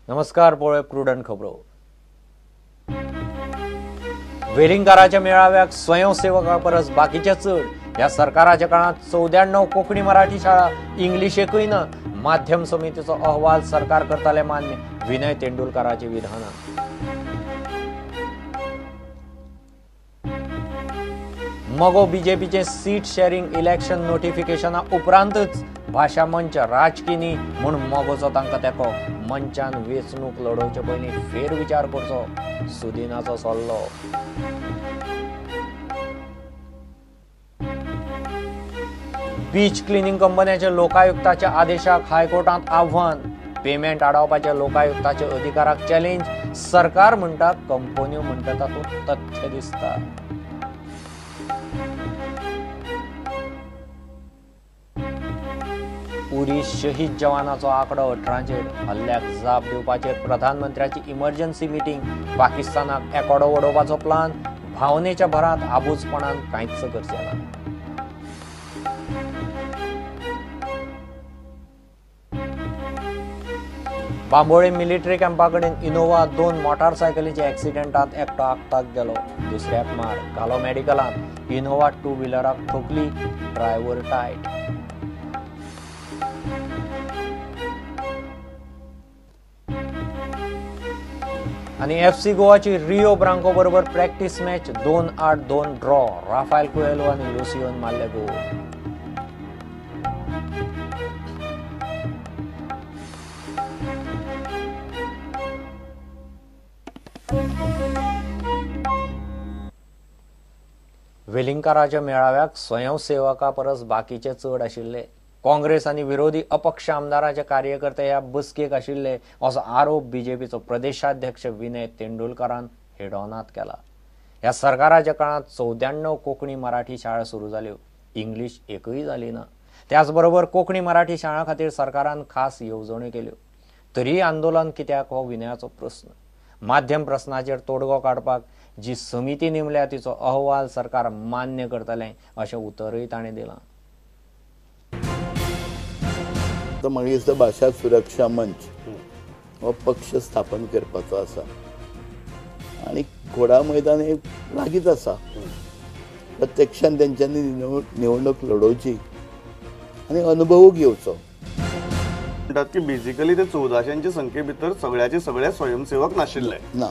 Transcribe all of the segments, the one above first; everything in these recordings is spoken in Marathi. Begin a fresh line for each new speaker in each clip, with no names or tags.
नमस्कार, पोळे प्रुडंट खबरो. वेलिंगकाराच्या मेळाव्याक स्वयंसेवकापरस बाकीचे चढ. या सरकाराच्या काळात 94 कोंकणी मराठी शाळा इंग्लिश एकूय ना. माध्यम समितीचो अहवाल सरकार करताले मान्य. विनय तेंडुलकराची विधाना. मगो बीजेपीचे सीट शेअरिंग इलेक्शन नोटिफिकेशना उपरांतच भाषा मंच राजकीय न्ही म्हूण मोगोचो तांकां तेको. मंचान वेंचणूक लडोवचे पयलीं फेर विचार करचो, सुदिनाचो सल्लो. बीच क्लिनिंग कंपन्याच्या लोकायुक्ताच्या आदेशाक हायकोर्टात आव्हान. पेमेंट आडावपाच्या लोकायुक्ताच्या अधिकाराक चॅलेंज. सरकार म्हणटा कंपन्यो म्हणटा तातूंत तथ्य दिसता. उरी शहीद जवानाचो आंकडो 18चेर. हल्ल्याक जाप दिवपाचेर प्रधानमंत्र्याची इमर्जन्सी मीटिंग. पाकिस्तानाक एकोडो वडोवपाचो प्लान. भावनेच्या भरात आबूजपणान कांयच करचे ना. बांबोळे मिलिटरी कॅम्पा कडेन इनोवा 2 मोटारसायकलीच्या ॲक्सिडेंटात एकटो आगताक गेलो. दुसऱ्याक मार. घालो मेडिकलांत. इनोवा 2 व्हिलराक ठोकली. Driver tight. आणि एफसी गोवाची रिओ ब्रांको बरोबर practice match 2-8-2 draw. Rafael Coelho आणि लुसियोन मारले गोल. वेलिंगकाराच्या मेळाव्याक स्वयंसेवका परस बाकीचे चढ आशिल्ले. काँग्रेस आणि विरोधी अपक्ष आमदाराचे कार्यकर्ते ह्या बसकेक आशिल्ले असो आरोप बीजेपीचो प्रदेशाध्यक्ष विनय तेंडुलकरान हेडॉनात केला. ह्या सरकाराच्या काळात 94 कोंकणी मराठी शाळा सुरू जाल्यो. इंग्लिश एकूय जाली ना. त्याचबरोबर कोंकणी मराठी शाळा खातीर सरकारान खास येवजण्यो केल्यो. तरी आंदोलन कित्याक हो विनयाचो प्रस्न. माध्यम प्रस्नाचेर तोडगो काडपाक जी समिती नेमल्या तिचो अहवाल सरकार मान्य करतले अशें उतरय ताणें दिलां.
म्हाका दिसता भाषा सुरक्षा मंच हो पक्ष स्थापन करपाचो आसा आनी घोडा मैदान हे लागींच आसा. प्रत्यक्षान तेंच्यांनी निवडणूक लडोवची आनी अनुभव घेवचो.
म्हणटात की बेसिकली ते 1400चे संख्ये भितर सगळ्याचे सगळे स्वयंसेवक नाशिल्ले
ना.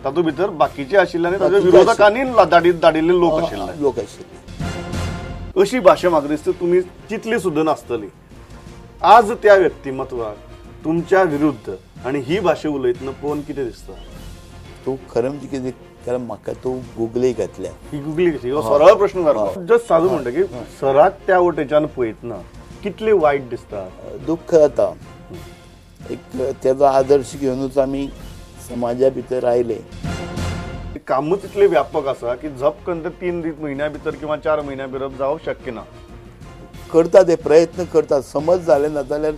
तातूंत भितर बाकीचे आशिल्ले आनी ताचे विरोधकांनी दाडिल्ले लोक आशिल्ले. अशी भाशा म्हाका दिसता तुमी चितली सुद्दां नासतली. आज त्या व्यक्तिमत्वाक तुमच्या विरुद्ध आणि ही भाषा उलयतना पळोवन कितें दिसता?
तूं खरें म्हणजे कितें कारण म्हाका तूं गुगली घातल्या.
ही गुगली कशी हो सरळ प्रश्न जालो. जस्ट सादू म्हणटा की सराक त्या वटेच्यान पळयतना कितले वायट दिसता,
दुख्ख जाता. एक तेजो आदर्श घेवनूच आमी समाजा भितर आयले.
कामूच इतले व्यापक आसा की झप करून 3 म्हयन्या भितर किंवा 4 म्हयन्या भितर जावंक शक्य ना.
करता ते प्रयत्न करतात. समज जालें ना जाल्यार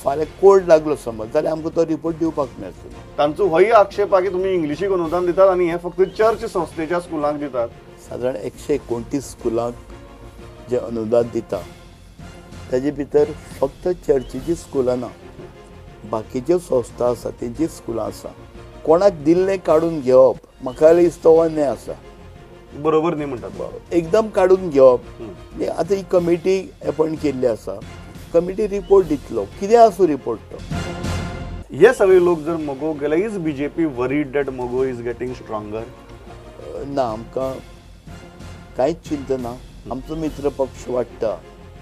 फाल्यां कोड लागलो समज जाल्यार आमकां तो रिपोर्ट दिवपाक मेळटलो.
तांचो होय आक्षेप आहा की तुमी इंग्लिशीक अनुदान दितात आनी हे फक्त चर्च संस्थेच्या स्कुलांक दितात.
सादारण 129 स्कुलांक जे अनुदान दिता ताजे भितर फक्त चर्चीची स्कुलां ना. बाकीच्यो संस्था आसा तेंची स्कुलां आसा. कोणाक दिल्लें काडून घेवप म्हाका दिसता हो अन्याय आसा.
बरोबर न्ही म्हणटात.
एकदम काडून घेवप. आतां ही कमिटी अपॉइंट केल्ली आसा. कमिटी रिपोर्ट दितलो. कितें आसूं रिपोर्ट तो.
हे सगळे लोक जर मगो गेले इज बीजेपी वरीड दॅट मगो इज गेटिंग स्ट्रॉंगर?
ना, आमकां कांयच चिंता ना. आमचो मित्र पक्ष वाडटा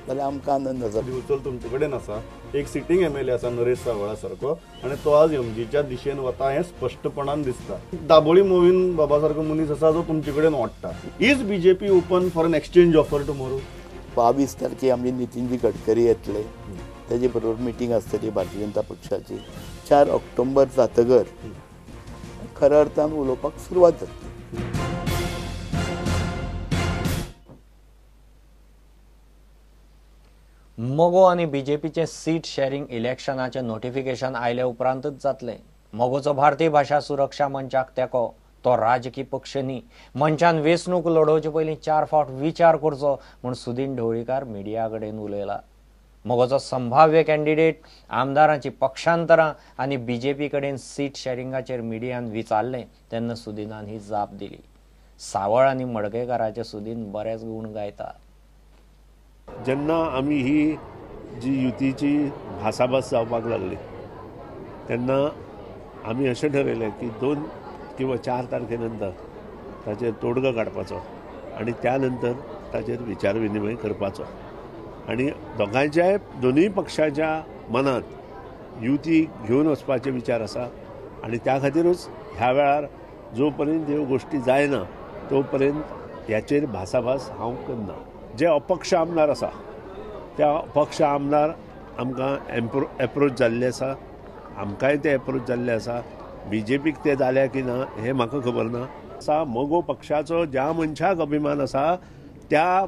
जाल्यार आमकां आनंद जाता.
दिवचल तुमचे कडेन आसा. एक सिटींग एमएलए आसा नरेश सावळा सारको आनी तो आज एमजीच्या दिशेन वता हे स्पष्टपणान दिसता. दाबोळी मोहीन बाबा सारको मनीस आसा जो तुमचे कडेन वाडटा. Is BJP open for an exchange offer tomorrow? 22
तारखेक आमचे नितीनजी गडकरी येतले. तेजे बरोबर मिटींग आसतली भारतीय जनता पक्षाची. 4 ऑक्टोबर जातकर खऱ्या अर्थान उलोवपाक सुरवात जातली.
मोगो आणि बीजेपीचे सीट शेअरिंग इलेक्शनाचे नोटिफिकेशन आयले उपरांतच जातले. मोगोचो भारतीय भाषा सुरक्षा मंचाक तेको. तो राजकीय पक्ष न्ही. मंचान वेंचणूक लडोवचे पयलीं 4 फावट विचार करचो म्हूण सुदीन ढवळीकार मिडिया कडेन उलयला. मगोचो संभाव्य कॅन्डिडेट आमदारांची पक्षांतरां आनी बीजेपी कडेन सीट शेअरिंगाचेर मिडियान विचारलें तेन्ना सुदिनान ही जाप दिली. सावळ आनी मडकयकाराचे सुदीन बरेच गुण गायता.
जेन्ना आमी ही जी युतीची भासाभास जावपाक लागली तेन्ना आमी अशें ठरयलें की 2 किंवा 4 तारखेनंतर ताचेर तोडगो काडपाचो आनी त्या नंतर ताचेर विचार विनिमय करपाचो आनी दोनूय पक्षाच्या मनात युती घेवन वचपाचे विचार आसा आनी त्या खातीरूच ह्या वेळार जो पर्यंत ह्यो गोश्टी जायना तो पर्यंत ह्याचेर भासाभास हांव करना. जे अपक्ष आमदार आसा त्या अपक्ष आमदार आमकां एप्रोच जाल्ले आसा, आमकांय ते एप्रोच जाल्ले आसा. बीजेपीक ते जाल्या की ना हें म्हाका खबर ना. मोगो पक्षाचो ज्या मनशाक अभिमान आसा त्या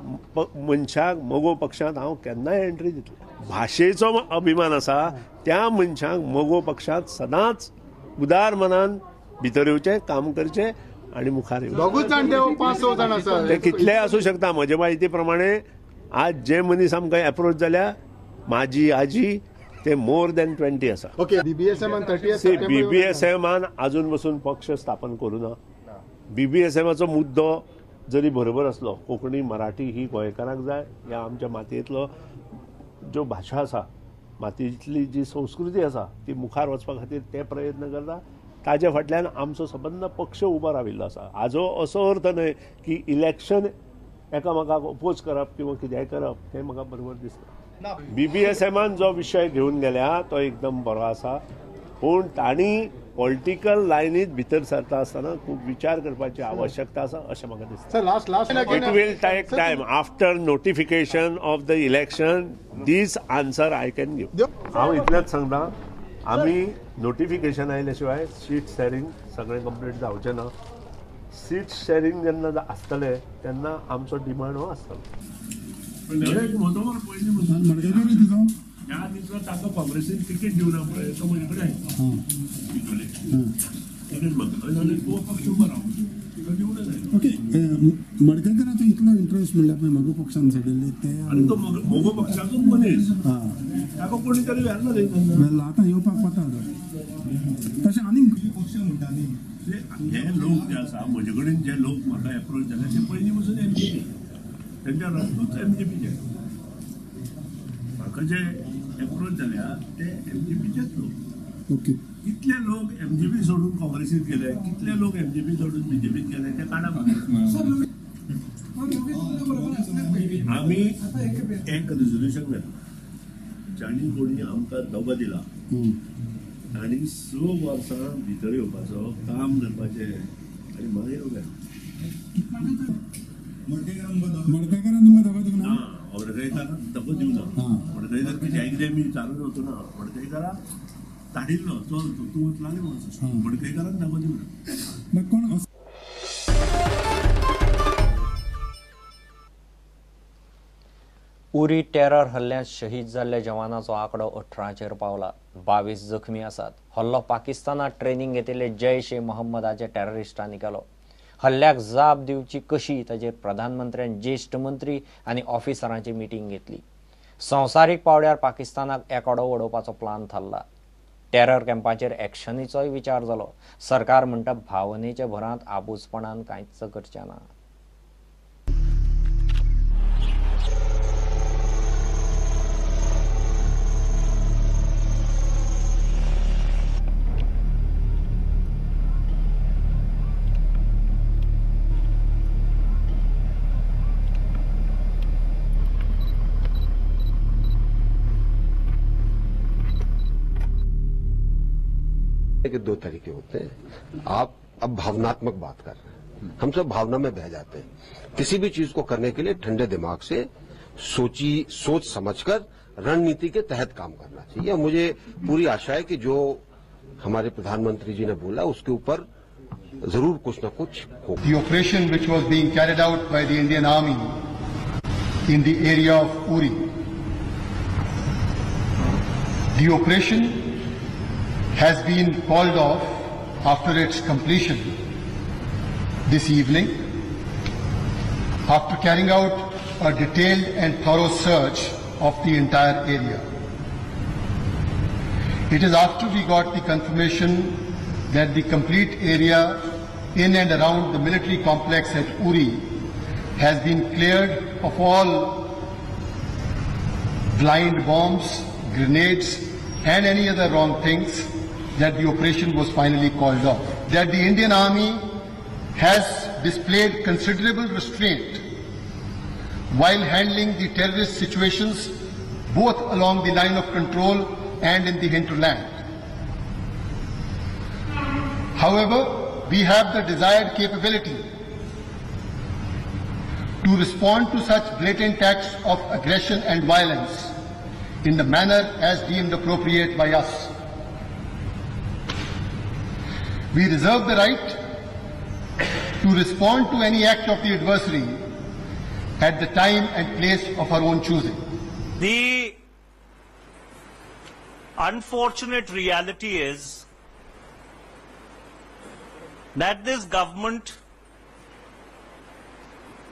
मनशाक मोगो पक्षांत हांव केन्नाय एंट्री दितलो. भाशेचो अभिमान आसा त्या मनशाक मोगो पक्षांत सदांच उदार मनान भितर येवचें, काम करचें आनी मुखार येवचें. ते कितलेय आसूं शकता. म्हजे म्हायती प्रमाणे आज जे मनीस आमकां एप्रोच जाल्या म्हाजी आजी ते मोर दॅन 20 आसा. बीबीएसएमान अजून पसून पक्ष स्थापन करूं ना. बीबीएसएमाचो मुद्दो जरी बरोबर असलो, कोंकणी मराठी ही गोंयकारांक जाय, ह्या आमच्या मातयेंतलो ज्यो भाशा आसा, मातयेंतली जी संस्कृती आसा ती मुखार वचपा खातीर ते प्रयत्न करता. ताजे फाटल्यान आमचो सबंद पक्ष उबो राविल्लो आसा. हाजो असो अर्थ न्हय की इलेक्शन एकामेकाक ओपोज करप किंवा कितेंय करप हें म्हाका बरोबर दिसना. बीबीएसएमान जो विशय घेवन गेल्या तो एकदम बरो आसा, पूण तांणी पॉलिटिकल लायनीत भितर सरता आसतना खूब विचार करपाची आवश्यकता आसा अशें म्हाका दिसता. It will take time. After notification of the election these answer I can give. हांव इतलेंच सांगता, आमी नोटिफिकेशन आयल्या शिवाय सीट शेअरिंग सगळें कंप्लीट जावचें ना. सीट शेअरिंग जेन्ना आसतलें तेन्ना आमचो डिमांड हो आसतलो.
काँग्रेसीन तिकीट दिवना पळय तो म्हजे कडेन पक्ष उबो राव.
ओके, मडकयकाराचो इतलो इंट्रस्ट म्हणल्यार पळय मोगो पक्षान सोडिल्ले ते
आनी तो मोगो पक्षाचो मनीस ताका कोणी तरी व्हेल्ला
वेल्ला आतां येवपाक पता. तशें आनीक पक्ष म्हणटा न्ही
हे लोक जे आसा म्हजे कडेन जे लोक म्हाका एप्रोच जाले ते पयलीं पसून एमजीपी तेंच्या रस्तूच एमजीपीचे. म्हाका जे एप्रोच जाल्या ते एमजीपीचेच लोक.
ओके,
कितले लोक एमजीपी सोडून काँग्रेसीत गेले, कितले लोक एमजीपी सोडून बीजेपीत गेले ते काडा. आमी एक रिझोल्युशन घेतलं, जाणी कोणी आमकां दगो दिला आनी 6 वर्सां भितर येवपाचो, काम करपाचें आनी मागीर उबें.
मडकयकारान तुमकां दगो दिवंक ना?
मडकयकारान दगो दिवना. मडकयकार कितें एकदेमी विचारून वचूना. मडकयकाराक धाडिल्लो चल तूं वचला न्ही म्हणून. मडकयकारान दगो दिवना.
कोण
उरी टेरर हल्ल्यांत शहीद जाल्ल्या जवानाचो आंकडो 18चेर पावला. 22 जखमी आसात. हल्लो पाकिस्तानात ट्रेनिंग घेतिल्ले जैश ए मोहम्मदाच्या टेररिस्टांनी केलो. हल्ल्याक जाप दिवची कशी ताचेर प्रधानमंत्र्यान ज्येष्ठ मंत्री आनी ऑफिसरांची मिटींग घेतली. संवसारीक पावड्यार पाकिस्तानाक एकोडो उडोवपाचो प्लान थारला. टेरर कॅम्पाचेर एक्शनीचोय विचार जालो. सरकार म्हणटा भावनेच्या भरांत आबूजपणान कांयच करचें ना.
के 2 तरीके होते हैं. आप अब भावनात्मक बात कर रहे हैं, हम सब भावना में बह जाते हैं. किसी भी चीज को करने के लिए ठंडे दिमाग से सोच समझकर रणनीति के तहत काम करना चाहिए. मुझे पूरी आशा है कि जो हमारे प्रधानमंत्री जी ने बोला उसके ऊपर जरूर कुछ न कुछ होगा.
The operation which was being carried out by the Indian Army in the area of Uri, the operation has been called off after its completion this evening. After carrying out a detailed and thorough search of the entire area. It is after we got the confirmation that the complete area in and around the military complex at Uri has been cleared of all blind bombs, grenades and any other wrong things that the operation was finally called off. That the Indian Army has displayed considerable restraint while handling the terrorist situations both along the line of control and in the hinterland. However, we have the desired capability to respond to such blatant acts of aggression and violence in the manner as deemed appropriate by us. We reserve the right to respond to any act of the adversary at the time and place of our own choosing.
The unfortunate reality is that this government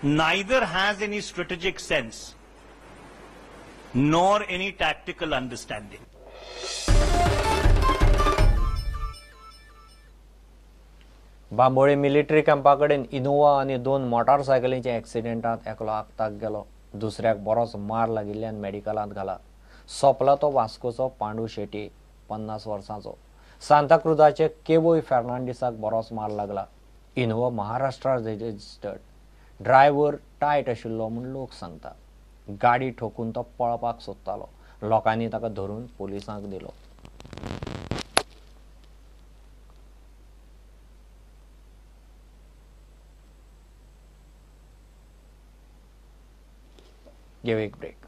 neither has any strategic sense nor any tactical understanding.
Bambolim military कॅम्पाकडेन इनोवा आनी 2 मोटारसायकलींच्या एक्सिडेंटात एकलो आगताक गेलो. दुसऱ्याक बरोच मार लागिल्ल्यान मेडिकलांत घाला. सोंपला तो वास्कोचो पांडू शेट्टी 50 वर्सांचो. सांताक्रुजाचे केवोय फेर्नांडीसाक बरोच मार लागला. इनोवा महाराष्ट्रात रजिस्टर्ड. ड्रायव्हर टायट आशिल्लो म्हूण लोक सांगता. गाडी ठोकून तो पळपाक सोदतालो. लोकांनी ताका धरून पोलिसांक दिलो. Give a break.